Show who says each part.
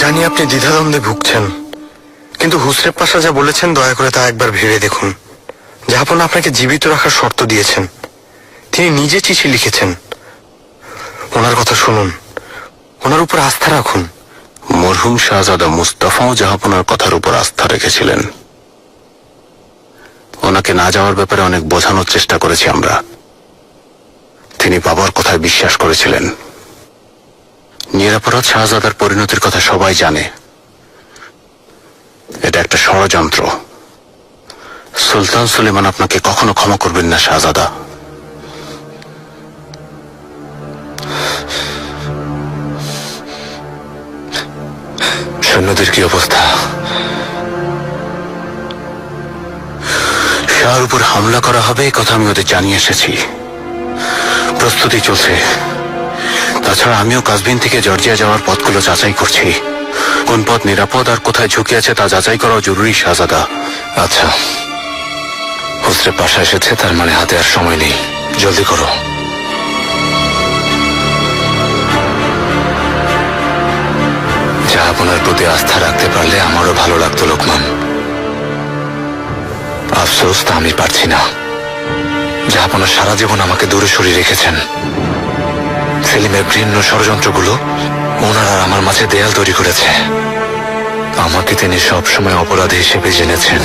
Speaker 1: জানি আপনি দ্বিধাদ্বন্দ্বে ভুগছেন, কিন্তু হুসরেব পাশা যা বলেছেন দয়া করে তা একবার ভেবে দেখুন। জাহাপনা আপনাকে জীবিত রাখার শর্ত দিয়েছেন, তিনি নিজে চিঠি লিখেছেন। ওনার কথা শুনুন, ওনার উপর আস্থা রাখুন।
Speaker 2: মরহুম শাহজাদা মুস্তাফাও জাহাপনার কথার উপর আস্থা রেখেছিলেন। ওনাকে না যাওয়ার ব্যাপারে অনেক বোঝানোর চেষ্টা করেছি আমরা। তিনি বাবার কথায় বিশ্বাস করেছিলেন। নিরাপরাধ শাহজাদার পরিণতির কথা সবাই জানে। এটা একটা ষড়যন্ত্র। সুলতান সুলেমান আপনাকে কখনো ক্ষমা করবেন না শাহজাদা।
Speaker 1: সৈন্যদের কি অবস্থা?
Speaker 2: শাহর উপর হামলা করা হবে এই কথা আমি ওদের জানিয়ে এসেছি। প্রস্তুতি চলছে। তাছাড়া আমিও কাজভিন থেকে জর্জিয়া যাওয়ার পথগুলো যাচাই করছি। কোন পথ নিরাপদ আর কোথায় ঝুঁকি আছে তা যাচাই করাও জরুরি শাহজাদা।
Speaker 1: আচ্ছা, হুসরে পাশা এসেছে, তার মানে হাতে আর সময় নেই। জলদি করো। জাহাপনার প্রতি আস্থা রাখতে পারলে আমারও ভালো লাগতো লোকমান। আফসোস তা আমি পারছি না। জাহাপনা সারা জীবন আমাকে দূরে সরিয়ে রেখেছেন। সেলিমের ঘৃণ্য ষড়যন্ত্রগুলো ওনার আর আমার মাঝে দেয়াল তৈরি করেছে। আমাকে তিনি সবসময় অপরাধী হিসেবে জেনেছেন।